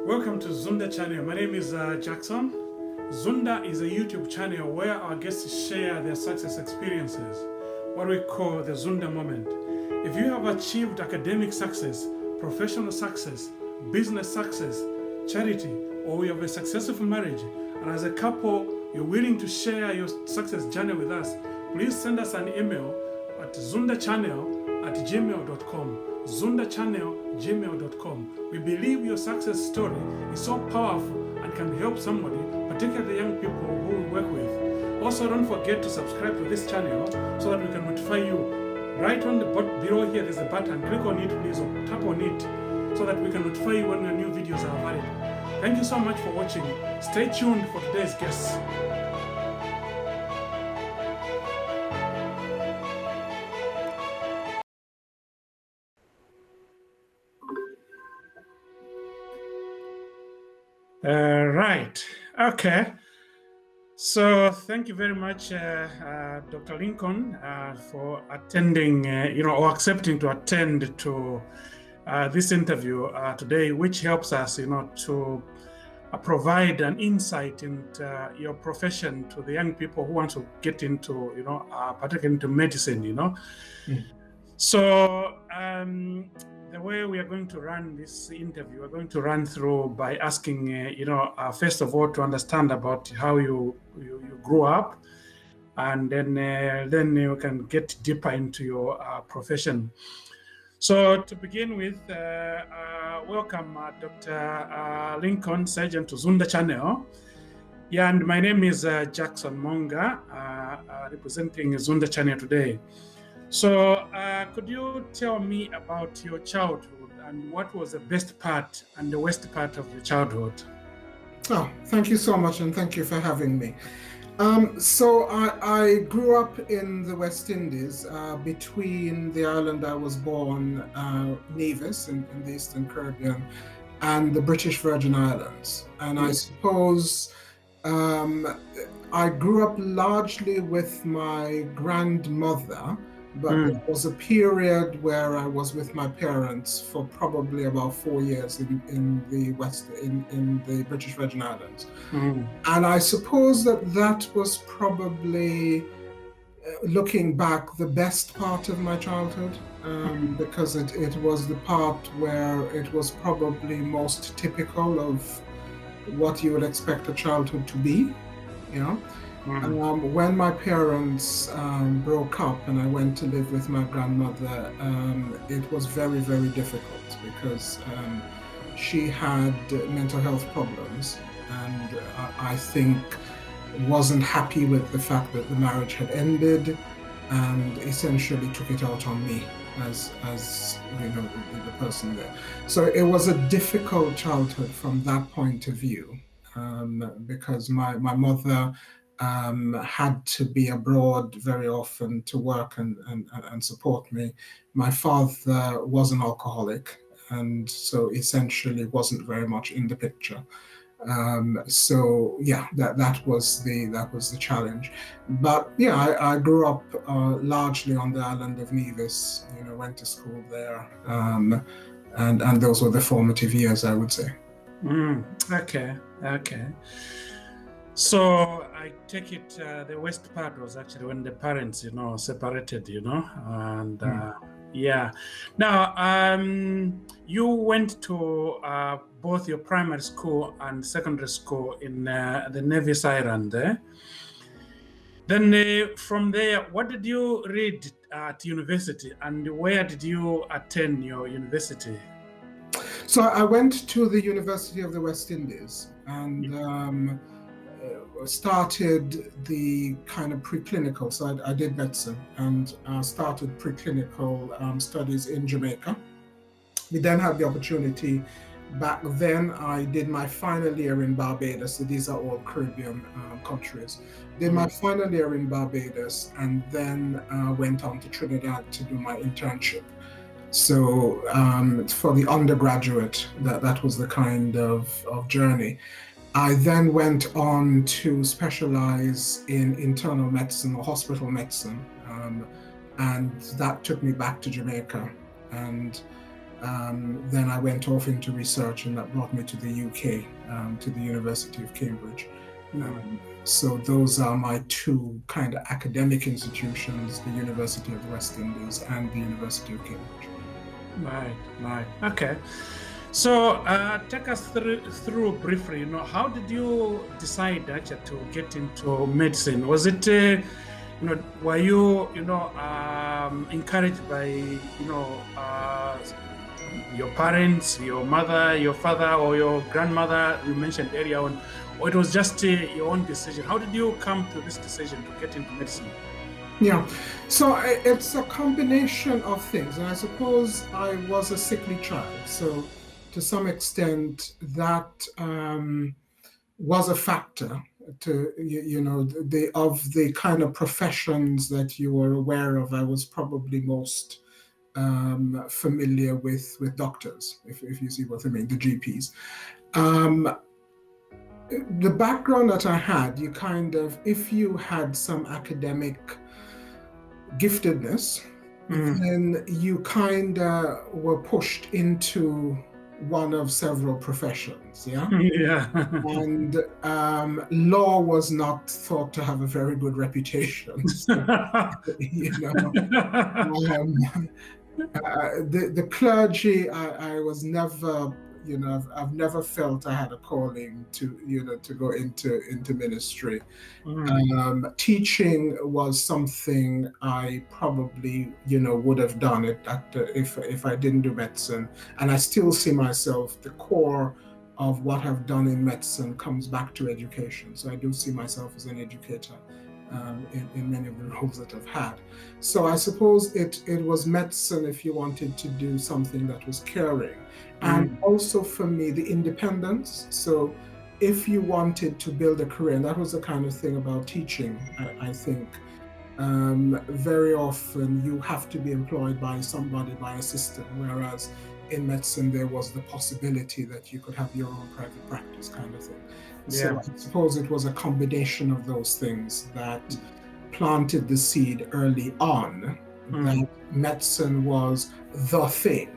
Welcome to Zunda channel. My name is Jackson. Zunda is a YouTube channel where our guests share their success experiences, what we call the Zunda moment. If you have achieved academic success, professional success, business success, charity, or you have a successful marriage, and as a couple, you're willing to share your success journey with us, please send us an email at zundachannel@gmail.com. zundachannel@gmail.com. We believe your success story is so powerful and can help somebody, particularly young people who we work with. Also, don't forget to subscribe to this channel so that we can notify you. Right on the below here, there's a button. Click on it, please, or tap on it so that we can notify you when our new videos are available. Thank you so much for watching. Stay tuned for today's guests. Right. Okay. So thank you very much, Dr. Lincoln, for attending, or accepting to attend to this interview today, which helps us, to provide an insight into your profession to the young people who want to get into, particularly into medicine, So the way we are going to run this interview, we're going to run through by asking, first of all, to understand about how you grew up, and then you can get deeper into your profession. So to begin with, welcome Dr. Lincoln Sargeant to Zunda channel. Yeah, and my name is Jackson Monga, representing Zunda channel today. So could you tell me about your childhood and what was the best part and the worst part of your childhood? Oh, thank you so much, and thank you for having me. So I grew up in the West Indies, between the island I was born, Nevis in the Eastern Caribbean, and the British Virgin Islands. And I suppose I grew up largely with my grandmother, but there was a period where I was with my parents for probably about 4 years in the British Virgin Islands. And I suppose that was probably, looking back, the best part of my childhood, because it was the part where it was probably most typical of what you would expect a childhood to be, When my parents broke up and I went to live with my grandmother, it was very, very difficult because she had mental health problems, and I think wasn't happy with the fact that the marriage had ended, and essentially took it out on me as the person there. So it was a difficult childhood from that point of view, because my mother had to be abroad very often to work and support me. My father was an alcoholic, and so essentially wasn't very much in the picture. So yeah, that was the challenge. But yeah, I grew up largely on the island of Nevis. Went to school there, and those were the formative years, I would say. Okay. So I take it the worst part was actually when the parents, separated, and yeah. Now, you went to both your primary school and secondary school in the Nevis Island. Then from there, what did you read at university, and where did you attend your university? So I went to the University of the West Indies, and started the kind of preclinical. So I did medicine and started preclinical studies in Jamaica. We then had the opportunity. Back then, I did my final year in Barbados. So these are all Caribbean countries. Did my final year in Barbados, and then went on to Trinidad to do my internship. So for the undergraduate, that was the kind of journey. I then went on to specialize in internal medicine or hospital medicine, and that took me back to Jamaica. And Then I went off into research, and that brought me to the UK, to the University of Cambridge. So those are my two kind of academic institutions, the University of the West Indies and the University of Cambridge. Right. Okay. So take us through briefly, how did you decide actually to get into medicine? Was it, were you, encouraged by, your parents, your mother, your father, or your grandmother, you mentioned earlier on, or it was just your own decision? How did you come to this decision to get into medicine? Yeah, so it's a combination of things, and I suppose I was a sickly child, so to some extent that was a factor to the kind of professions that you were aware of. I was probably most familiar with doctors, if you see what I mean, the GPs. The background that I had, if you had some academic giftedness, then you kind of were pushed into one of several professions, yeah? Yeah. And law was not thought to have a very good reputation. So, the clergy, I was never, I've never felt I had a calling to go into ministry. Teaching was something I probably, would have done it if I didn't do medicine. And I still see myself, the core of what I've done in medicine comes back to education. So I do see myself as an educator in many of the roles that I've had. So I suppose it was medicine if you wanted to do something that was caring. And also for me, the independence. So if you wanted to build a career, and that was the kind of thing about teaching, I think, very often you have to be employed by somebody, by a system, whereas in medicine there was the possibility that you could have your own private practice kind of thing. So I suppose it was a combination of those things that planted the seed early on that medicine was the thing.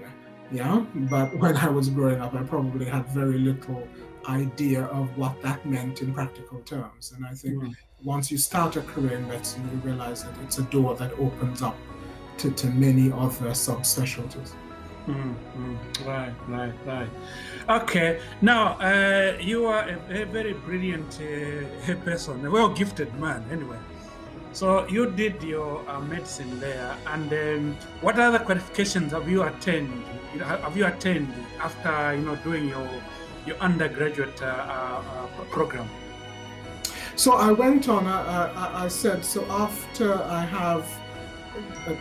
Yeah, but when I was growing up, I probably had very little idea of what that meant in practical terms. And I think once you start a career in medicine, you realize that it's a door that opens up to many other subspecialties. Right. Okay, now you are a very brilliant person, a well-gifted man anyway. So you did your medicine there, and what other qualifications have you attained? After doing your undergraduate program? So I went on. I said so after I have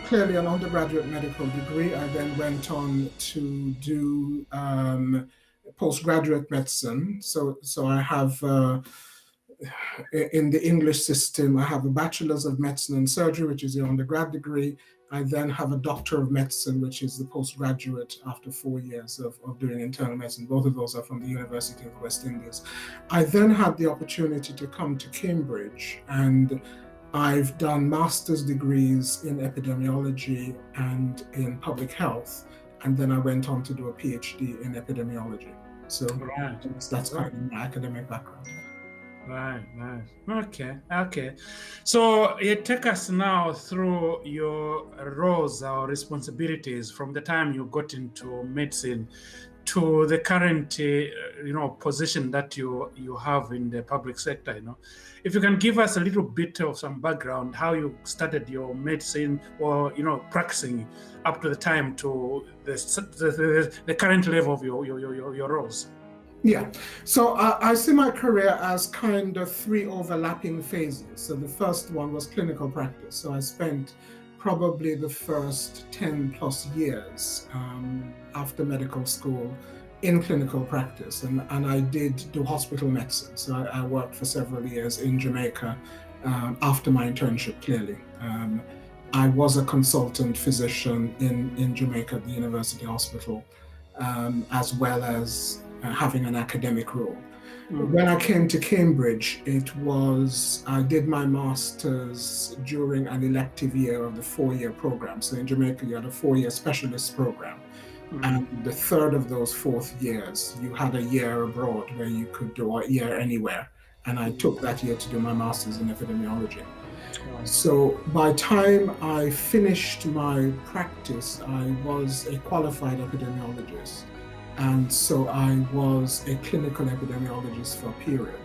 clearly an undergraduate medical degree. I then went on to do postgraduate medicine. So I have. In the English system, I have a Bachelor's of Medicine and Surgery, which is the undergrad degree. I then have a Doctor of Medicine, which is the postgraduate after 4 years of doing internal medicine. Both of those are from the University of the West Indies. I then had the opportunity to come to Cambridge, and I've done master's degrees in epidemiology and in public health. And then I went on to do a PhD in epidemiology. So that's kind of my academic background. Right. Okay. So you take us now through your roles or responsibilities from the time you got into medicine to the current, position that you have in the public sector. If you can give us a little bit of some background, how you started your medicine or practicing up to the time to the current level of your roles. Yeah, so I see my career as kind of 3 overlapping phases. So the first one was clinical practice. So I spent probably the first 10 plus years after medical school in clinical practice. And I did do hospital medicine. So I worked for several years in Jamaica after my internship, clearly. I was a consultant physician in Jamaica at the University Hospital, as well as having an academic role. When I came to Cambridge, I did my master's during an elective year of the 4-year program. So in Jamaica, you had a 4-year specialist program. And the third of those 4th years, you had a year abroad where you could do a year anywhere. And I took that year to do my master's in epidemiology. So by time I finished my practice, I was a qualified epidemiologist. And so I was a clinical epidemiologist for a period.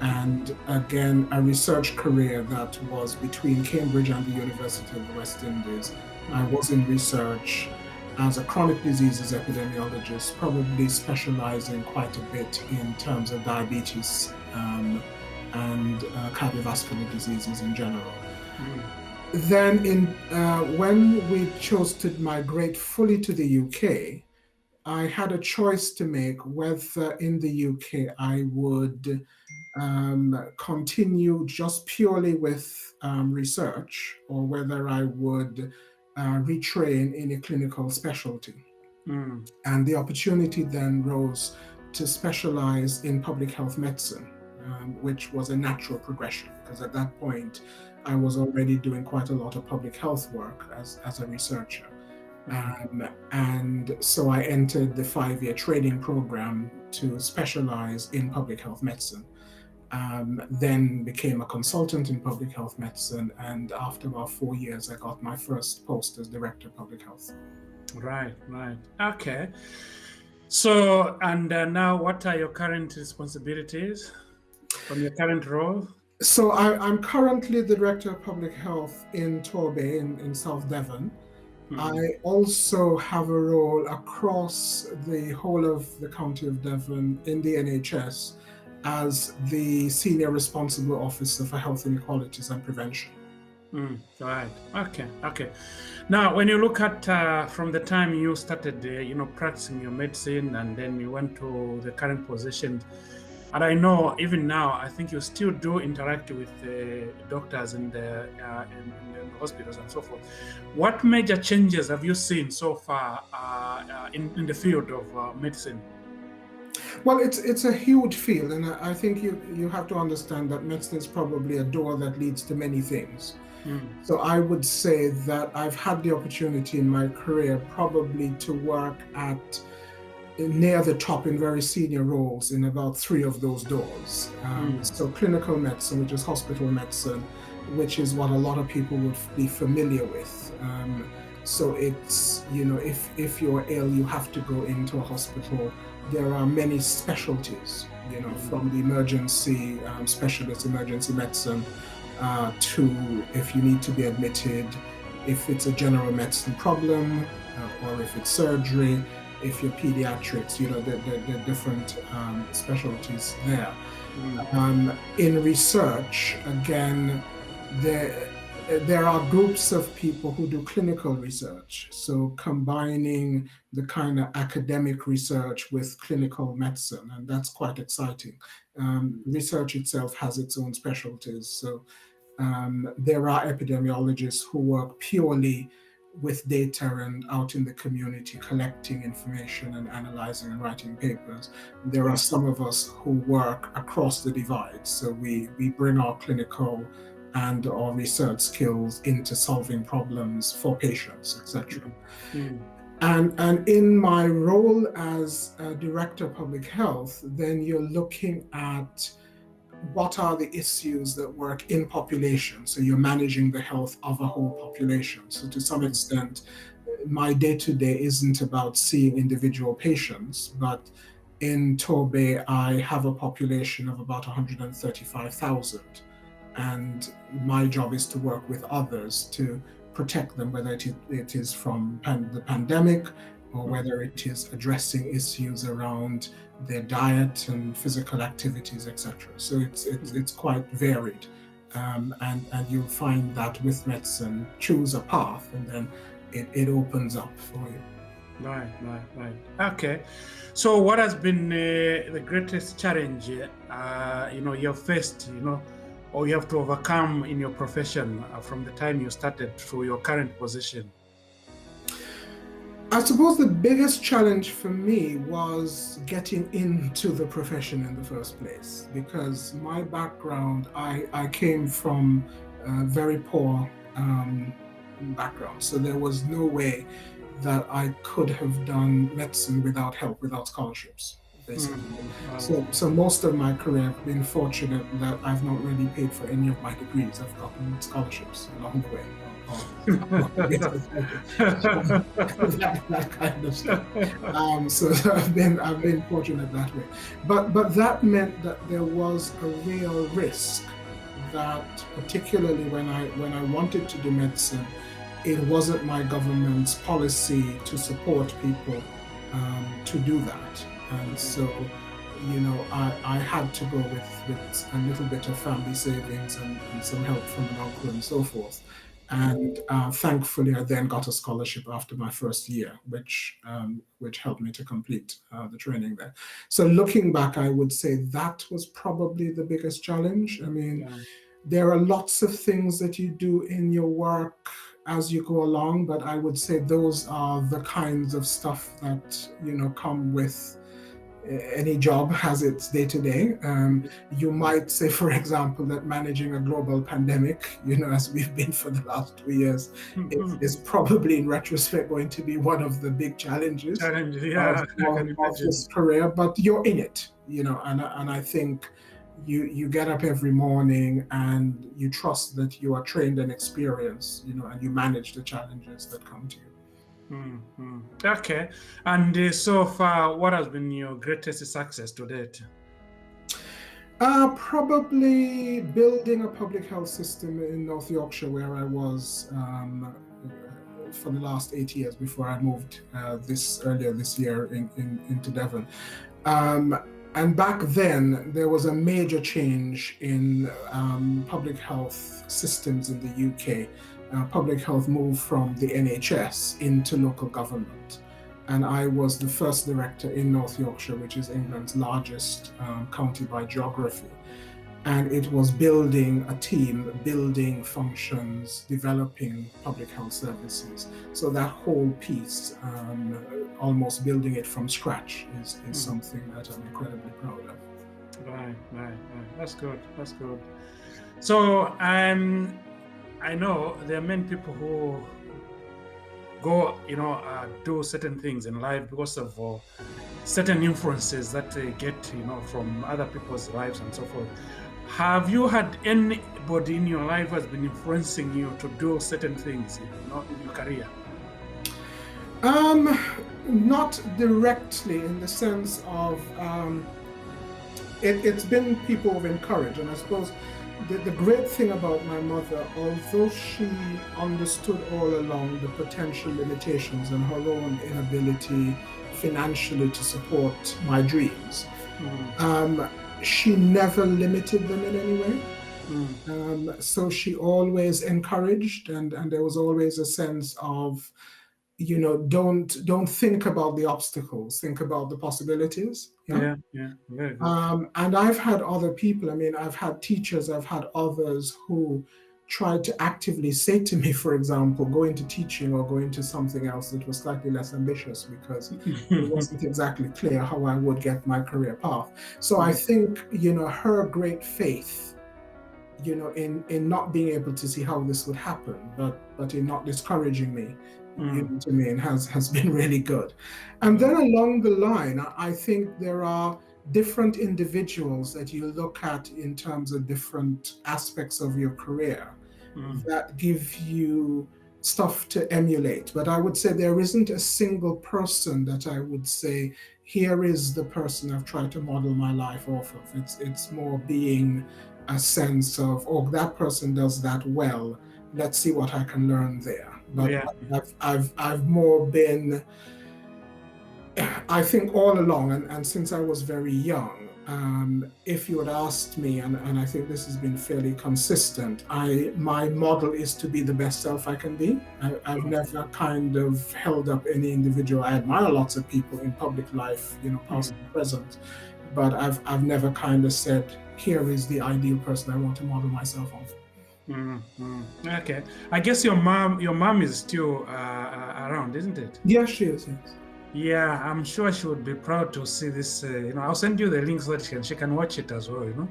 And again, a research career that was between Cambridge and the University of the West Indies. I was in research as a chronic diseases epidemiologist, probably specializing quite a bit in terms of diabetes and cardiovascular diseases in general. Then when we chose to migrate fully to the UK, I had a choice to make whether in the UK I would continue just purely with research, or whether I would retrain in a clinical specialty. And the opportunity then rose to specialize in public health medicine, which was a natural progression, because at that point I was already doing quite a lot of public health work as a researcher. And so I entered the 5-year training program to specialize in public health medicine. Then became a consultant in public health medicine, and after about 4 years, I got my first post as director of public health. Right. Okay. So, and now what are your current responsibilities from your current role? So I'm currently the director of public health in Torbay in South Devon. I also have a role across the whole of the county of Devon in the NHS as the Senior Responsible Officer for Health Inequalities and Prevention. Right. Okay. Now, when you look at from the time you started, practicing your medicine, and then you went to the current position, and I know even now, I think you still do interact with doctors in the hospitals and so forth. What major changes have you seen so far in the field of medicine? Well, it's a huge field, and I think you have to understand that medicine is probably a door that leads to many things. So I would say that I've had the opportunity in my career probably to work at near the top in very senior roles in about 3 of those doors. So clinical medicine, which is hospital medicine, which is what a lot of people would be familiar with. So it's, if you're ill, you have to go into a hospital. There are many specialties, from the emergency specialist, emergency medicine, to if you need to be admitted, if it's a general medicine problem, or if it's surgery, if you're pediatrics, the different specialties there. In research, again, there are groups of people who do clinical research, so combining the kind of academic research with clinical medicine, and that's quite exciting. Research itself has its own specialties, so there are epidemiologists who work purely with data and out in the community collecting information and analyzing and writing papers. There are some of us who work across the divide, so we bring our clinical and our research skills into solving problems for patients, etc. And in my role as a director of public health, then you're looking at what are the issues that work in population. So you're managing the health of a whole population. So to some extent, my day-to-day isn't about seeing individual patients, but in Torbay, I have a population of about 135,000. And my job is to work with others to protect them, whether it is from the pandemic, or whether it is addressing issues around their diet and physical activities, etc. So it's quite varied, and you'll find that with medicine, choose a path, and then it opens up for you. Right. Okay. So what has been the greatest challenge you've faced, or you have to overcome in your profession from the time you started through your current position? I suppose the biggest challenge for me was getting into the profession in the first place, because my background, I came from a very poor background, so there was no way that I could have done medicine without help, without scholarships, basically. So most of my career, I've been fortunate that I've not really paid for any of my degrees. I've gotten scholarships along the way. That kind of stuff. So I've been fortunate that way. But that meant that there was a real risk that, particularly when I wanted to do medicine, it wasn't my government's policy to support people to do that. And so, I had to go with a little bit of family savings and some help from an uncle and so forth. And thankfully, I then got a scholarship after my first year, which helped me to complete the training there. So looking back, I would say that was probably the biggest challenge. I mean, there are lots of things that you do in your work as you go along, but I would say those are the kinds of stuff that, come with any job has its day-to-day. You might say, for example, that managing a global pandemic, as we've been for the last 2 years, is probably in retrospect going to be one of the big challenges of this career, but you're in it, and I think you get up every morning and you trust that you are trained and experienced, and you manage the challenges that come to you. Okay. And so far, what has been your greatest success to date? Probably building a public health system in North Yorkshire, where I was for the last 8 years before I moved earlier this year into Devon. And back then, there was a major change in public health systems in the UK. Public health moved from the NHS into local government. And I was the first director in North Yorkshire, which is England's largest county by geography. And it was building a team, building functions, developing public health services. So that whole piece, almost building it from scratch, is something that I'm incredibly proud of. Right. That's good. So I know there are many people who go, do certain things in life because of certain influences that they get, from other people's lives and so forth. Have you had anybody in your life who has been influencing you to do certain things, in your career? Not directly, in the sense of it's been people who've encouraged, and I suppose the great thing about my mother, although she understood all along the potential limitations and her own inability financially to support my dreams, she never limited them in any way. So she always encouraged, and there was always a sense of, don't think about the obstacles, think about the possibilities. Yeah, very good. And I've had other people, I've had teachers, I've had others who tried to actively say to me, for example, go into teaching or go into something else that was slightly less ambitious, because it wasn't exactly clear how I would get my career path. So I think, her great faith, in not being able to see how this would happen, but in not discouraging me, to me, and has been really good. And then along the line, I think there are different individuals that you look at in terms of different aspects of your career that give you stuff to emulate. But I would say there isn't a single person that I would say, here is the person I've tried to model my life off of. It's more being a sense of, that person does that well, let's see what I can learn there. But I've more been, I think all along, and since I was very young, if you had asked me, and I think this has been fairly consistent, my model is to be the best self I can be. I've never kind of held up any individual. I admire lots of people in public life, past and present, but I've never kind of said, here is the ideal person I want to model myself on. Okay, I guess your mom is still around, isn't it? Yes, she is. Yes. Yeah, I'm sure she would be proud to see this. I'll send you the link so that she can watch it as well.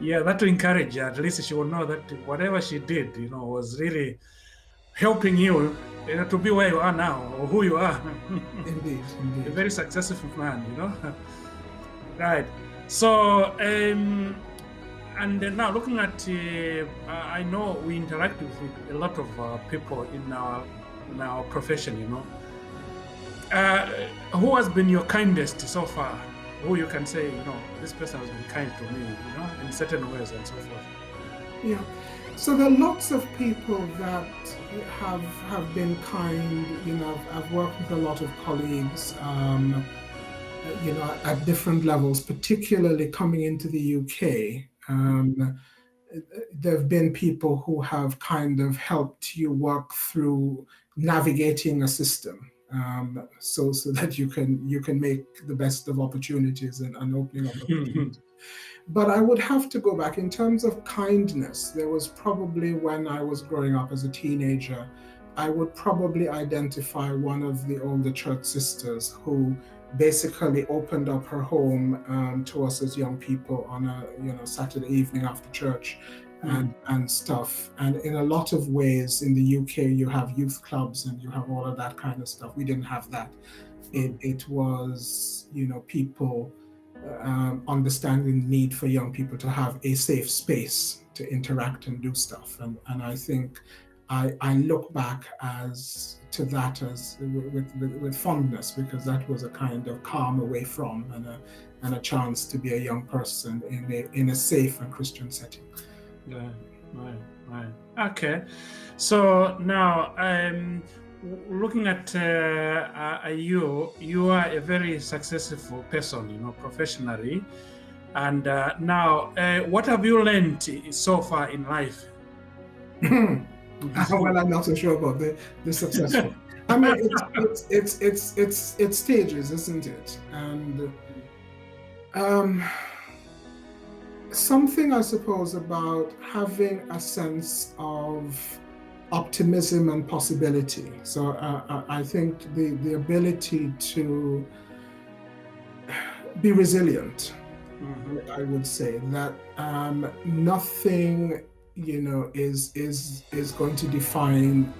Yeah, that will encourage her. At least she will know that whatever she did, was really helping you, to be where you are now or who you are. Indeed, A indeed. very successful man, Right. So, and now looking at, I know we interact with a lot of people in our profession. Uh, who has been your kindest so far? Who you can say, this person has been kind to me, in certain ways and so forth. Yeah. So there are lots of people that have been kind. I've worked with a lot of colleagues, at different levels, particularly coming into the UK. There have been people who have kind of helped you work through navigating a system, so that you can make the best of opportunities and opening up opportunities. But I would have to go back in terms of kindness. There was probably, when I was growing up as a teenager, I would probably identify one of the older church sisters who basically opened up her home to us as young people on a Saturday evening after church and stuff. And in a lot of ways in the UK, you have youth clubs and you have all of that kind of stuff. We didn't have that. It was, people understanding the need for young people to have a safe space to interact and do stuff. And I think I look back to that as with fondness, because that was a kind of calm away from and a chance to be a young person in a safe and Christian setting. Yeah, right. Okay, so now looking at you are a very successful person, professionally, and now what have you learned so far in life? Well, I'm not so sure about the successful. I mean, it's stages, isn't it? And something, I suppose, about having a sense of optimism and possibility. So I think the ability to be resilient. I would say that nothing is going to define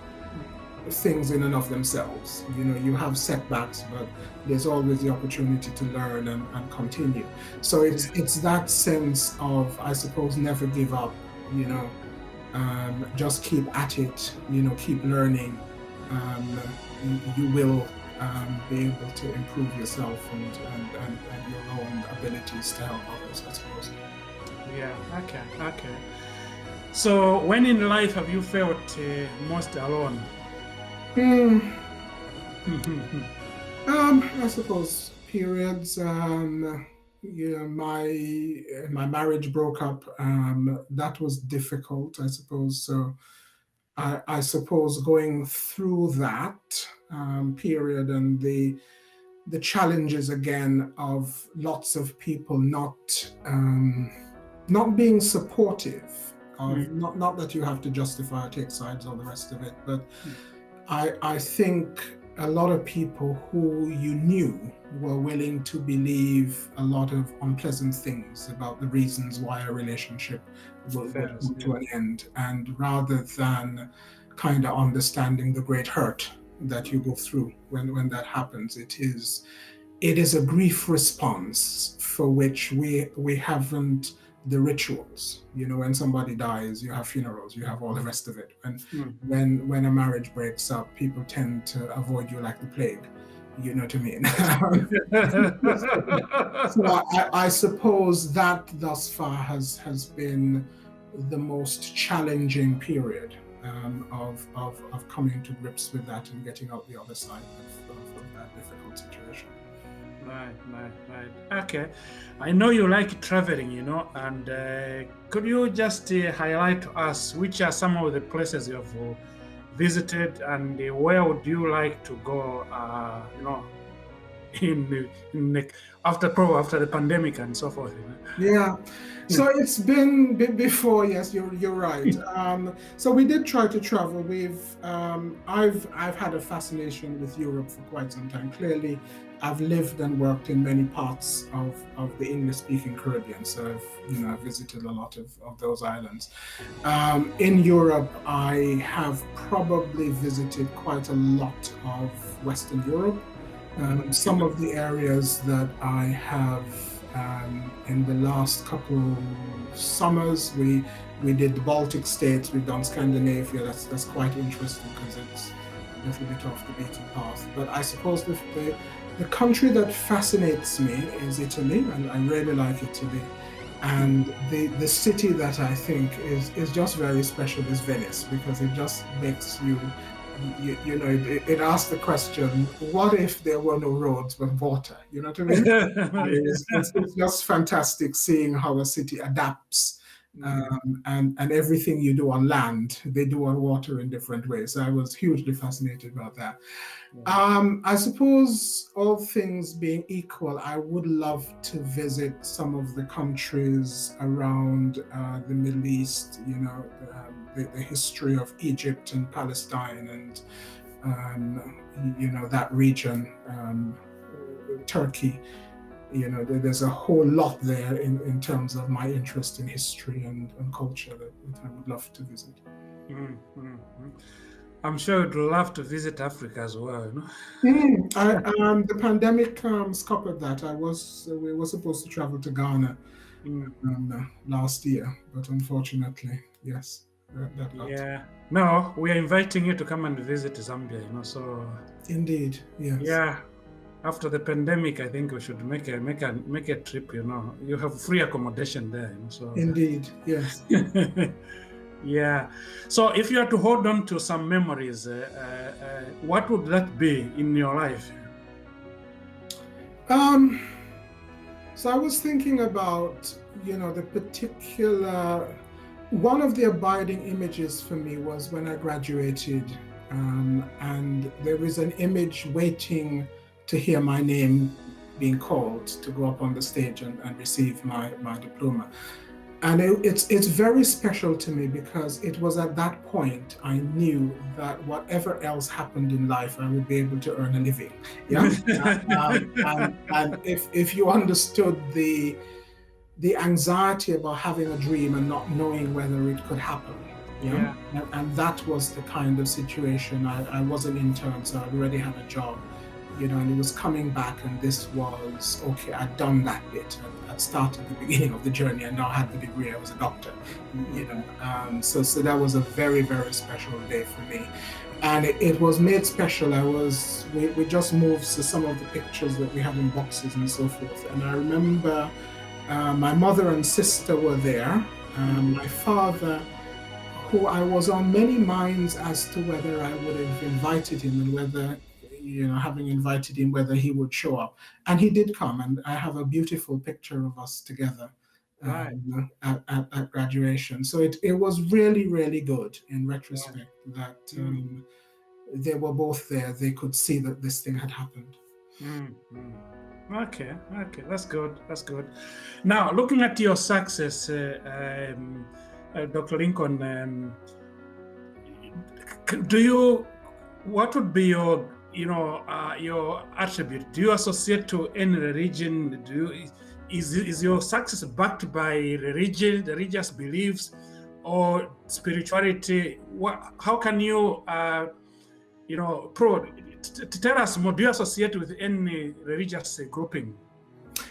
things in and of themselves. You have setbacks, but there's always the opportunity to learn and continue. So it's that sense of, I suppose, never give up, just keep at it, keep learning. You will be able to improve yourself and your own abilities to help others, I suppose. Yeah, okay. So when in life have you felt most alone? I suppose periods. My marriage broke up. That was difficult, I suppose. So I suppose going through that period and the challenges again of lots of people not being supportive of, not that you have to justify or take sides or the rest of it, but I think a lot of people who you knew were willing to believe a lot of unpleasant things about the reasons why a relationship would come to an end, and rather than kind of understanding the great hurt that you go through when that happens, it is a grief response for which we haven't the rituals. When somebody dies, you have funerals, you have all the rest of it. And when a marriage breaks up, people tend to avoid you like the plague. You know what I mean? So I suppose that thus far has been the most challenging period of coming to grips with that and getting out the other side of that difficult situation. Right. Okay. I know you like traveling, and could you just highlight to us which are some of the places you have visited, and where would you like to go, in after the pandemic and so forth. Yeah. So it's been before. Yes, you're right. So we did try to travel. I've had a fascination with Europe for quite some time. Clearly, I've lived and worked in many parts of the English-speaking Caribbean. So I've visited a lot of those islands. In Europe, I have probably visited quite a lot of Western Europe. Some of the areas that I have in the last couple summers, we did the Baltic states, we've done Scandinavia. That's quite interesting because it's a little bit off the beaten path. But I suppose the country that fascinates me is Italy, and I really like Italy. And the city that I think is just very special is Venice, because it just makes it asks the question, what if there were no roads but water? You know what I mean? It's just fantastic seeing how a city adapts, and everything you do on land, they do on water in different ways. So I was hugely fascinated about that. I suppose, all things being equal, I would love to visit some of the countries around the Middle East, the history of Egypt and Palestine and that region, Turkey. There's a whole lot there in terms of my interest in history and culture that I would love to visit. I'm sure you'd love to visit Africa as well. The pandemic scuppered that. We were supposed to travel to Ghana last year, but unfortunately, yes. Yeah. No, we are inviting you to come and visit Zambia, so. Indeed, yes. Yeah. After the pandemic, I think we should make a trip, You have free accommodation there, so. Indeed, yes. Yeah. So if you are to hold on to some memories, what would that be in your life? So I was thinking about, the particular, one of the abiding images for me was when I graduated, and there is an image waiting to hear my name being called to go up on the stage and receive my diploma. And it's very special to me because it was at that point I knew that whatever else happened in life, I would be able to earn a living. Yeah. and if you understood the anxiety about having a dream and not knowing whether it could happen. Yeah. And that was the kind of situation. I was an intern, so I already had a job, and it was coming back, and this was, okay, I'd done that bit. I'd started the beginning of the journey and now had the degree. I was a doctor, So that was a very, very special day for me. And it was made special. We just moved to some of the pictures that we have in boxes and so forth. And I remember my mother and sister were there. My father, who I was on many minds as to whether I would have invited him and whether, having invited him, whether he would show up. And he did come, and I have a beautiful picture of us together at graduation. So it was really, really good in retrospect that they were both there. They could see that this thing had happened. Okay, that's good. Now, looking at your success, Dr. Lincoln, what would be your attribute? Do you associate to any religion? Is your success backed by religion, the religious beliefs, or spirituality? How can you, tell us more? Do you associate with any religious grouping?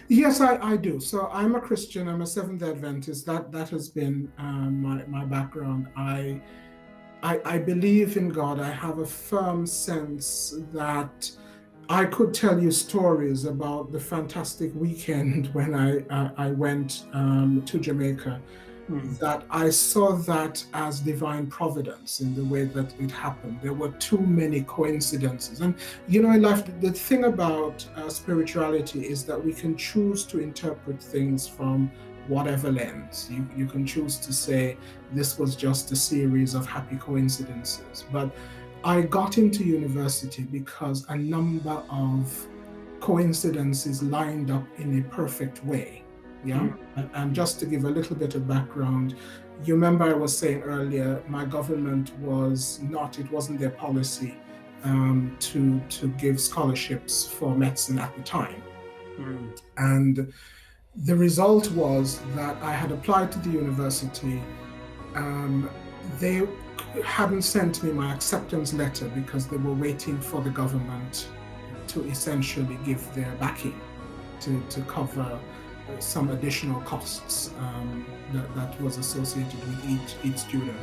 Yes, I do. So I'm a Christian. I'm a Seventh-day Adventist. That has been my background. I believe in God. I have a firm sense that I could tell you stories about the fantastic weekend when I went to Jamaica, that I saw that as divine providence in the way that it happened. There were too many coincidences. And, in life, the thing about spirituality is that we can choose to interpret things from whatever lens. You can choose to say this was just a series of happy coincidences. But I got into university because a number of coincidences lined up in a perfect way. Yeah. And just to give a little bit of background, you remember I was saying earlier, my government it wasn't their policy to give scholarships for medicine at the time. And the result was that I had applied to the university. They hadn't sent me my acceptance letter because they were waiting for the government to essentially give their backing to cover some additional costs that was associated with each student.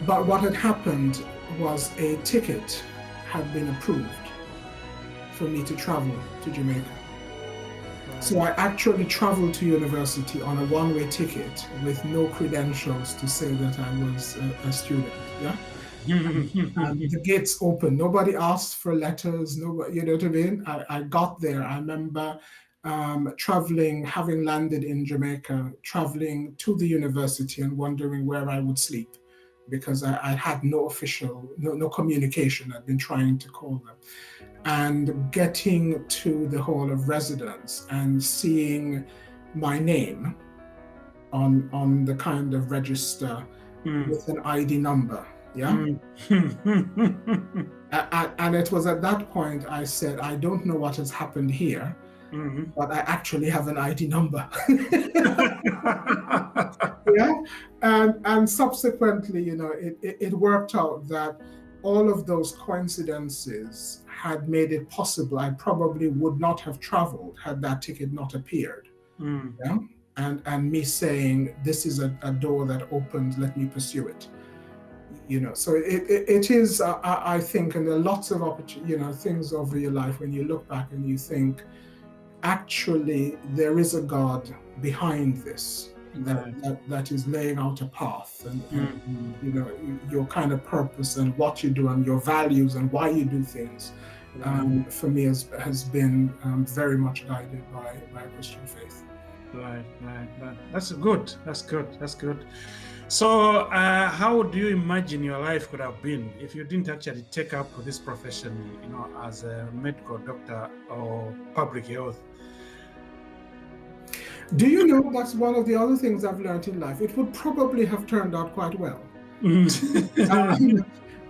But what had happened was a ticket had been approved for me to travel to Jamaica. So I actually traveled to university on a one-way ticket with no credentials to say that I was a student. Yeah. And the gates open. Nobody asked for letters. Nobody, you know what I mean? I got there. I remember traveling, having landed in Jamaica, traveling to the university and wondering where I would sleep because I had no communication. I'd been trying to call them. And getting to the Hall of Residence and seeing my name on the kind of register with an ID number. Yeah. And it was at that point I said, I don't know what has happened here, but I actually have an ID number. Yeah. And subsequently, you know, it worked out that all of those coincidences had made it possible. I probably would not have traveled had that ticket not appeared. Yeah? And me saying, this is a door that opens, let me pursue it. You know, so it is, I think, and there are lots of things over your life when you look back and you think, actually, there is a God behind this. That is laying out a path and you know, your kind of purpose and what you do and your values and why you do things. For me has been very much guided by Christian faith. Right. That's good. So how do you imagine your life could have been if you didn't actually take up this profession, you know, as a medical doctor or public health? Do you know, that's one of the other things I've learned in life. It would probably have turned out quite well. And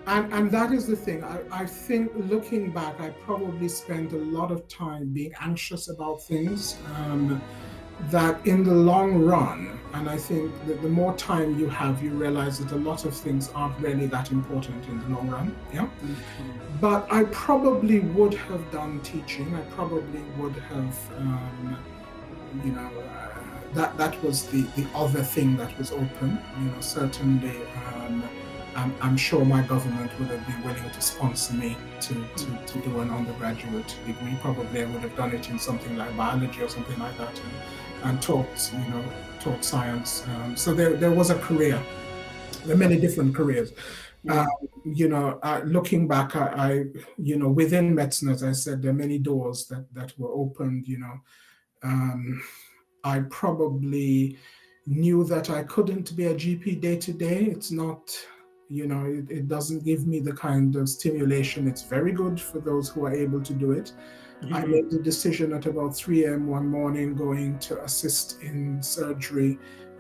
that is the thing. I think looking back, I probably spent a lot of time being anxious about things that in the long run, and I think that the more time you have, you realize that a lot of things aren't really that important in the long run. Yeah. But I probably would have done teaching. I probably would have you know, that was the other thing that was open. You know, certainly, I'm sure my government would have been willing to sponsor me to do an undergraduate degree. Probably I would have done it in something like biology or something like that, and taught science. So there was a career. There are many different careers. You know, looking back, I you know, within medicine, as I said, there are many doors that were opened. You know. I probably knew that I couldn't be a GP day to day. It's not, you know, it doesn't give me the kind of stimulation. It's very good for those who are able to do it. I made the decision at about 3 a.m. one morning going to assist in surgery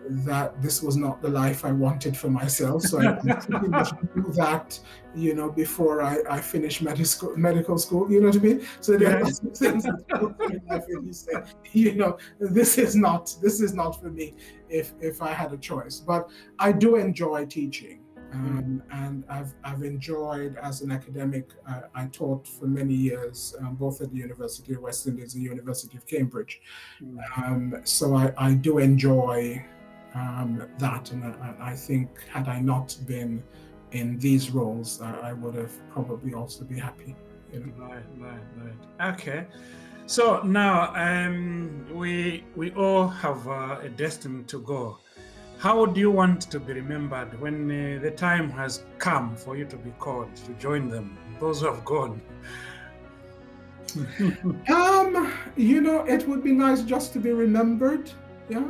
that this was not the life I wanted for myself. So I pretty much knew that, you know, before I finished medical school, you know what I mean? So there are lots of things that in life when you say, you know, this is not for me if I had a choice. But I do enjoy teaching. And I've enjoyed as an academic. I taught for many years, both at the University of West Indies and the University of Cambridge. So I do enjoy that, and I think had I not been in these roles, I would have probably also been happy. You know? Right. Okay. So now we all have a destiny to go. How do you want to be remembered when the time has come for you to be called to join them, those who have gone? You know, it would be nice just to be remembered. Yeah,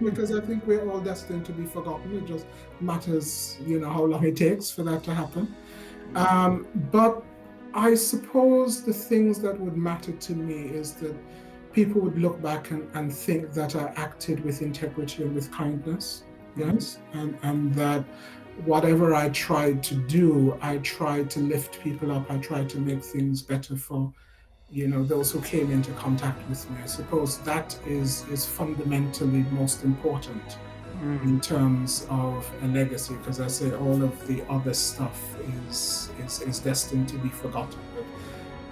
because I think we're all destined to be forgotten. It just matters, you know, how long it takes for that to happen. But I suppose the things that would matter to me is that people would look back and think that I acted with integrity and with kindness, yes, and that whatever I tried to do, I tried to lift people up, I tried to make things better for, those who came into contact with me. I suppose that is fundamentally most important in terms of a legacy, because I say all of the other stuff is destined to be forgotten. But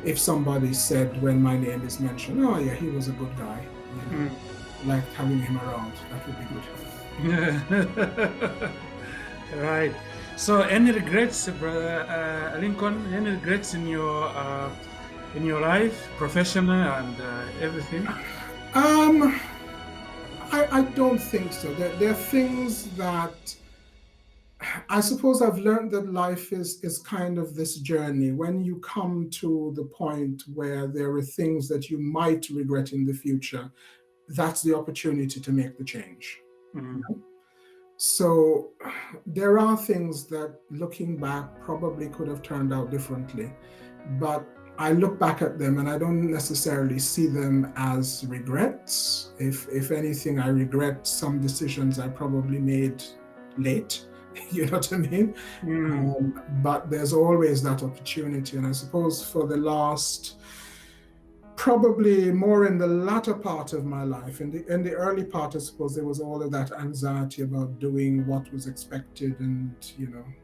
if somebody said when my name is mentioned, oh yeah, he was a good guy, liked having him around, that would be good. Right. So, any regrets, Brother Lincoln? Any regrets in your life, professional and everything? I don't think so. There are things that I suppose I've learned that life is kind of this journey. When you come to the point where there are things that you might regret in the future, that's the opportunity to make the change. So there are things that, looking back, probably could have turned out differently, but I look back at them and I don't necessarily see them as regrets. If anything, I regret some decisions I probably made late. You know what I mean? But there's always that opportunity. And I suppose for the last, probably more in the latter part of my life, in the early part, I suppose there was all of that anxiety about doing what was expected and,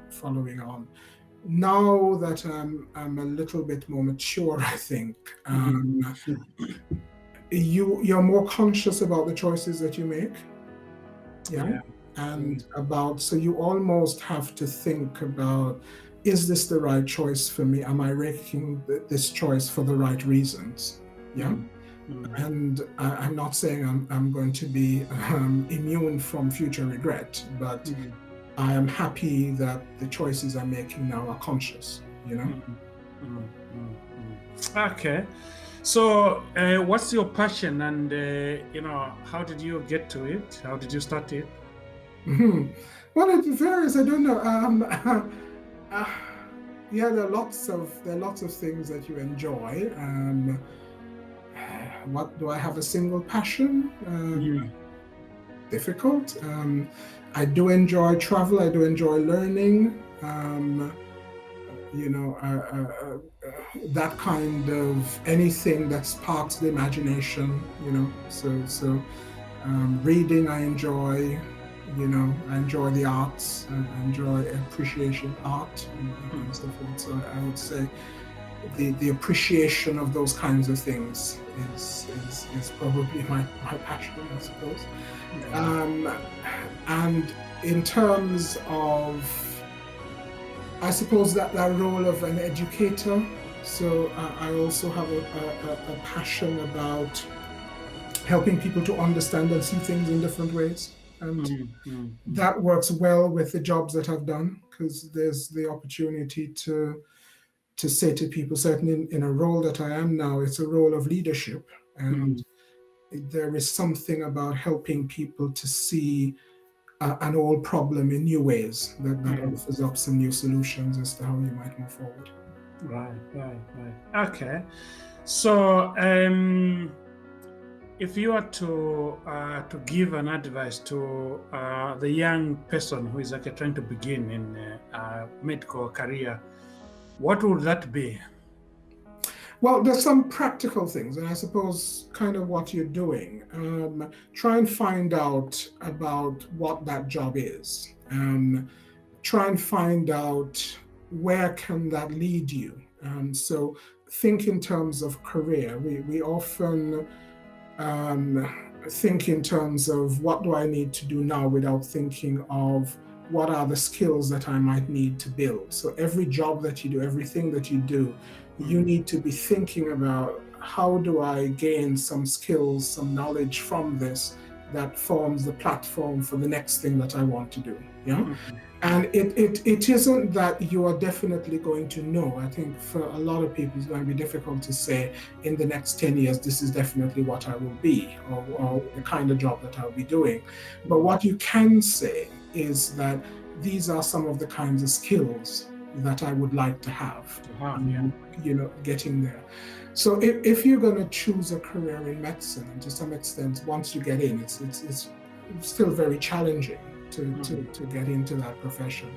following on. Now that I'm a little bit more mature, I think, you're more conscious about the choices that you make. Yeah. And so you almost have to think about, is this the right choice for me? Am I making this choice for the right reasons? Yeah. And I'm not saying I'm going to be immune from future regret, but I am happy that the choices I'm making now are conscious, Okay. So what's your passion, and how did you get to it? How did you start it? Well, it varies. I don't know. Yeah, there are lots of things that you enjoy. What do I have a single passion? Difficult. I do enjoy travel. I do enjoy learning. That kind of anything that sparks the imagination. So reading I enjoy. I enjoy the arts. I enjoy appreciation art and so forth. So I would say the appreciation of those kinds of things is probably my passion, I suppose. And in terms of, I suppose that role of an educator. So I also have a passion about helping people to understand and see things in different ways. And that works well with the jobs that I've done, because there's the opportunity to say to people, certainly in a role that I am now, it's a role of leadership. And there is something about helping people to see an old problem in new ways that offers up some new solutions as to how you might move forward. Right. Okay. So if you were to give an advice to the young person who is trying to begin in a medical career, what would that be? Well, there's some practical things, and I suppose kind of what you're doing. Try and find out about what that job is. Try and find out where can that lead you. So think in terms of career. We often think in terms of what do I need to do now without thinking of what are the skills that I might need to build. So every job that you do, everything that you do, you need to be thinking about, how do I gain some skills, some knowledge from this that forms the platform for the next thing that I want to do. Yeah. And it isn't that you are definitely going to know. I think for a lot of people, it's going to be difficult to say in the next 10 years, this is definitely what I will be, or the kind of job that I'll be doing. But what you can say is that these are some of the kinds of skills that I would like to have. To have, yeah. Getting there. So if you're going to choose a career in medicine, and to some extent, once you get in, it's still very challenging to get into that profession.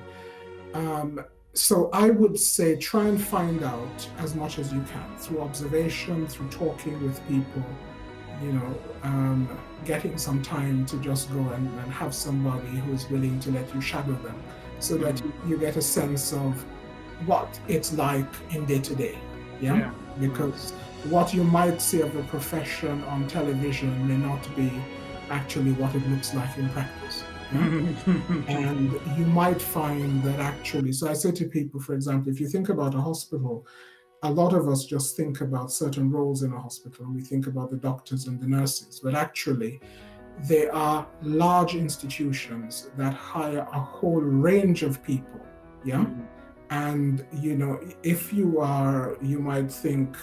So I would say try and find out as much as you can through observation, through talking with people, getting some time to just go and have somebody who is willing to let you shadow them, so that you get a sense of what it's like in day to day. Yeah? Because what you might see of a profession on television may not be actually what it looks like in practice. And you might find that actually, so I say to people, for example, if you think about a hospital, a lot of us just think about certain roles in a hospital. We think about the doctors and the nurses, but actually there are large institutions that hire a whole range of people. Yeah. And, if you might think,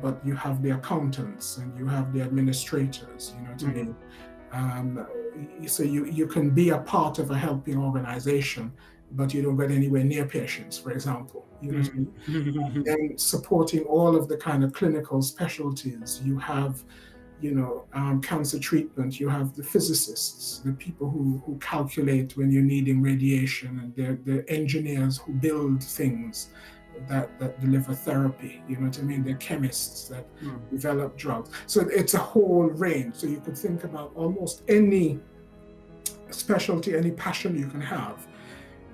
but you have the accountants and you have the administrators, so you can be a part of a helping organization, but you don't get anywhere near patients, for example. And supporting all of the kind of clinical specialties. You have, cancer treatment, you have the physicists, the people who calculate when you're needing radiation, and the engineers who build things that deliver therapy, They're chemists that develop drugs. So it's a whole range. So you could think about almost any specialty, any passion you can have.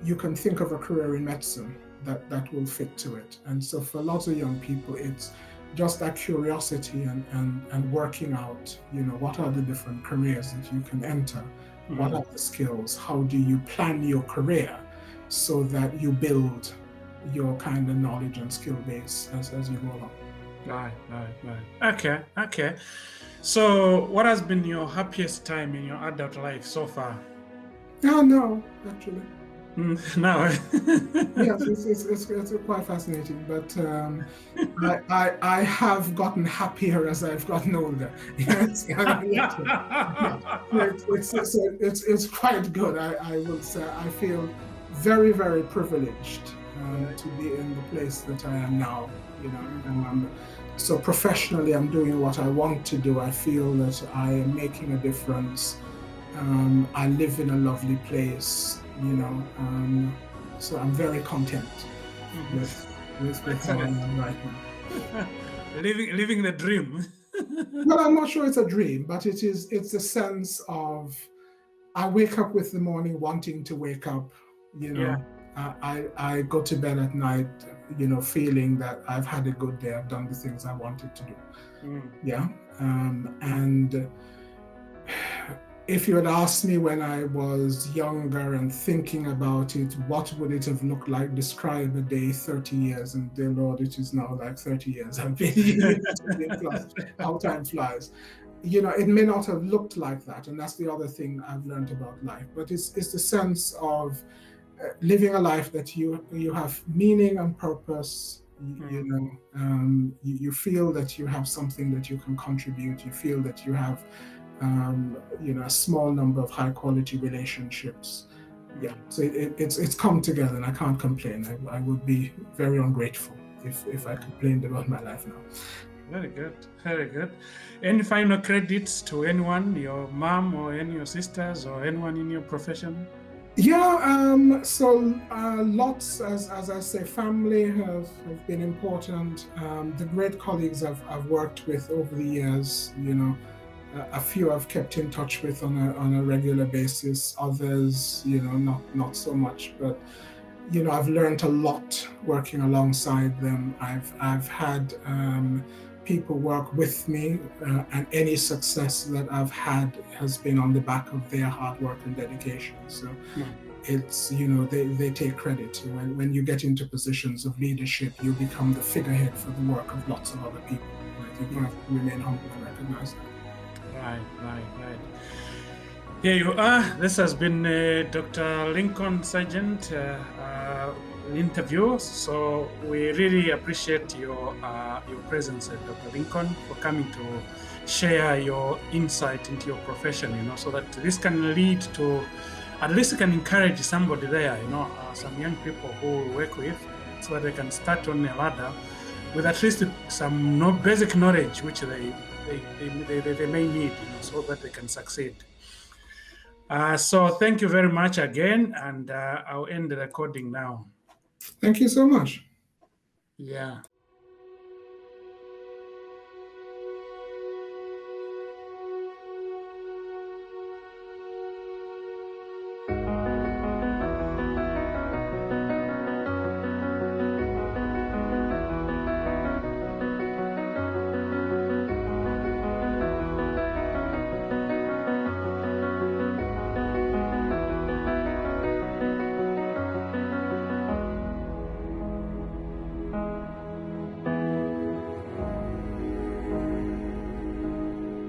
You can think of a career in medicine that will fit to it. And so for lots of young people, it's just that curiosity and working out, what are the different careers that you can enter? What are the skills? How do you plan your career so that you build your kind of knowledge and skill base as you go along? Right. Okay. So what has been your happiest time in your adult life so far? No, actually. No. Yes, it's quite fascinating, but I have gotten happier as I've gotten older. It's quite good. I would say I feel very, very privileged to be in the place that I am now. So professionally, I'm doing what I want to do. I feel that I am making a difference. I live in a lovely place. So I'm very content with how I am right now. Living the dream. Well, I'm not sure it's a dream, but it's a sense of I wake up with the morning wanting to wake up. I go to bed at night, feeling that I've had a good day. I've done the things I wanted to do. Yeah. And if you had asked me when I was younger and thinking about it, what would it have looked like? Describe a day 30 years, and dear Lord, it is now like 30 years. I've been how time flies. It may not have looked like that, and that's the other thing I've learned about life. But it's the sense of living a life that you have meaning and purpose. You feel that you have something that you can contribute. You feel that you have a small number of high quality relationships. Yeah, so it's come together, and I can't complain. I would be very ungrateful if I complained about my life now. Very good. Any final credits to anyone, your mom or any of your sisters or anyone in your profession? Yeah, so lots, as I say, family have been important. The great colleagues I've worked with over the years, a few I've kept in touch with on a regular basis. Others, not so much. But I've learned a lot working alongside them. I've had people work with me, and any success that I've had has been on the back of their hard work and dedication. So it's they take credit. When you get into positions of leadership, you become the figurehead for the work of lots of other people. And I think you have to remain humble and recognize that. Right. Here you are. This has been Dr. Lincoln Sargeant interview. So we really appreciate your presence, Dr. Lincoln, for coming to share your insight into your profession. So that this can lead to, at least it can encourage somebody there. Some young people who we work with. so that they can start on a ladder with at least some basic knowledge which they may need, so that they can succeed. So thank you very much again, and I'll end the recording now. Thank you so much. Yeah.